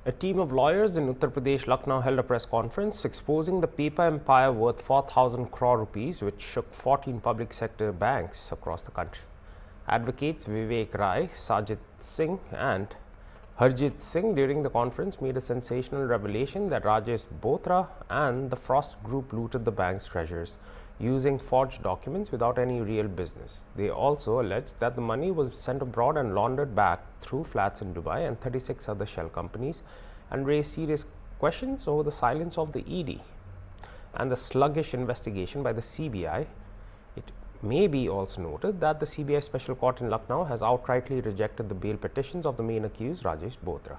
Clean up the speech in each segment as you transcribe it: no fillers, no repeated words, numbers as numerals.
A team of lawyers in Uttar Pradesh, Lucknow held a press conference exposing the paper empire worth 4,000 crore rupees, which shook 14 public sector banks across the country. Advocates Vivek Rai, Sajid Singh, and Harjit Singh during the conference made a sensational revelation that Rajesh Bothra and the Frost Group looted the bank's treasures using forged documents without any real business. They also alleged that the money was sent abroad and laundered back through flats in Dubai and 36 other shell companies, and raised serious questions over the silence of the ED and the sluggish investigation by the CBI. It may be also noted that the CBI Special Court in Lucknow has outrightly rejected the bail petitions of the main accused, Rajesh Bothra.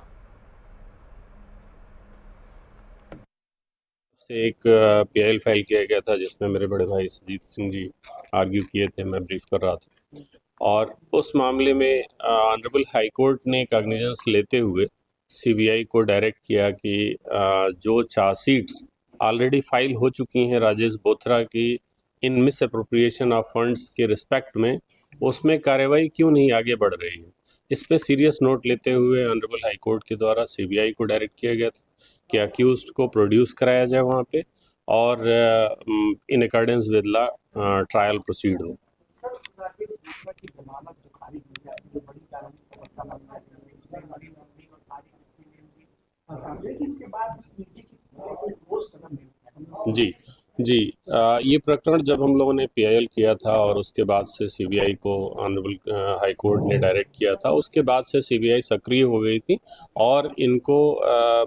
से एक PIL file किया गया था जिसमें मेरे बड़े भाई Sajit Singh ji argue किए थे, मैं ब्रीफ कर रहा था। और उस मामले में ऑनरेबल हाई कोर्ट ने कॉग्निजेंस लेते हुए सीबीआई को डायरेक्ट किया कि जो चार्जशीट्स ऑलरेडी फाइल हो चुकी हैं राजेश बोथरा की इन मिस अप्रोप्रिएशन ऑफ फंड्स के रिस्पेक्ट में, उसमें कार्रवाई क्यों नहीं आगे बढ़ रही है। इस पे सीरियस नोट लेते हुए ऑनरेबल हाई कोर्ट के द्वारा सीबीआई को डायरेक्ट किया गया था कि अक्यूज्ड को प्रोड्यूस कराया जाए वहाँ पे और in accordance with law trial proceed हो। जी जी ये प्रकरण जब हम लोगों ने पीआईएल किया था और उसके बाद से सीबीआई को ऑनरेबल हाई कोर्ट ने डायरेक्ट किया था, उसके बाद से सीबीआई सक्रिय हो गई थी और इनको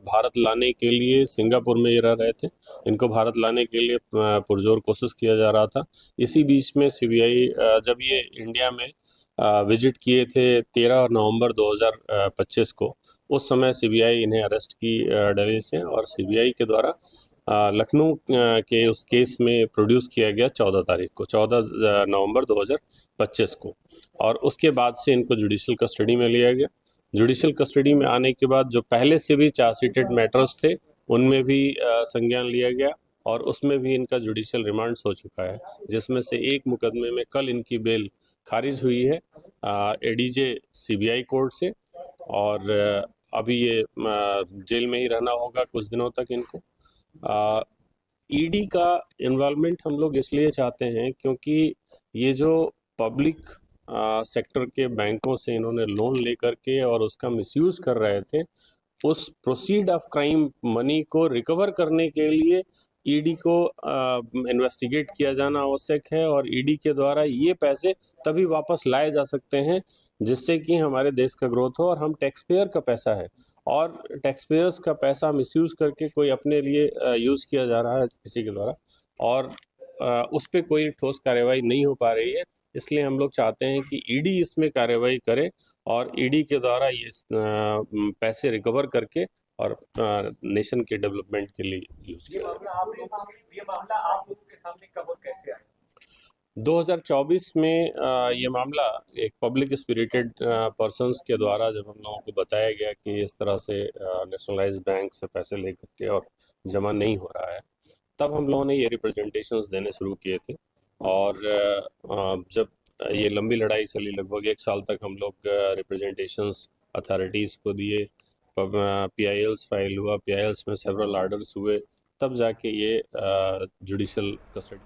भारत लाने के लिए सिंगापुर में ये रह रहे थे। इनको भारत लाने के लिए पुरजोर कोशिश किया जा रहा था। इसी बीच में सीबीआई जब ये इंडिया में विजिट किए थे 13 नवंबर 2025 को, उस समय सीबीआई इन्हें अरेस्ट की दिल्ली से और सीबीआई के द्वारा लखनऊ के उस केस में प्रोड्यूस किया गया 14 तारीख को, 14 नवंबर 2025 को। और उसके बाद से इनको जुडिशियल कस्टडी में लिया गया। जुडिशियल कस्टडी में आने के बाद जो पहले से भी चार्जशीटेड मैटर्स थे उनमें भी संज्ञान लिया गया और उसमें भी इनका जुडिशियल रिमांड्स हो चुका है, जिसमें से एक मुकदमे में कल इनकी बेल खारिज हुई है एडीजे सीबीआई कोर्ट से और अभी ये जेल में ही रहना होगा कुछ दिनों तक इनको। ईडी का इन्वॉल्वमेंट हम लोग इसलिए चाहते हैं क्योंकि ये जो पब्लिक सेक्टर के बैंकों से इन्होंने लोन लेकर के और उसका मिसयूज कर रहे थे, उस प्रोसीड ऑफ क्राइम मनी को रिकवर करने के लिए ईडी को इन्वेस्टिगेट किया जाना आवश्यक है और ईडी के द्वारा ये पैसे तभी वापस लाए जा सकते हैं जिससे कि हमारे देश का ग्रोथ हो। और हम टैक्स पेयर का पैसा है और टैक्स पेयर्स का पैसा मिसयूज करके कोई अपने लिए यूज किया जा रहा है किसी के द्वारा और उस पर कोई ठोस कार्रवाई नहीं हो पा रही है। इसलिए हम लोग चाहते हैं कि ईडी इसमें कार्रवाई करे और ईडी के द्वारा ये पैसे रिकवर करके और नेशन के डेवलपमेंट के लिए यूज किया। ये मामला आप लोगों के सामने कब और कैसे आया? 2024 में ये मामला एक पब्लिक स्पिरिटेड पर्सन्स के द्वारा जब हम लोगों को बताया गया कि इस तरह से नेशनलाइज्ड बैंक से पैसे लेकर के और जमा नहीं हो रहा है, तब हम लोगों ने ये रिप्रेजेंटेशंस देने शुरू किए थे। और जब ये लंबी लड़ाई चली, लगभग 1 साल तक हम लोग रिप्रेजेंटेशंस अथॉरिटीज़ को दिए, पीआईएल्स फाइल हुआ, पीआईएल्स में सेवरल ऑर्डर्स हुए, तब जाके ये जुडिशियल कस्टडी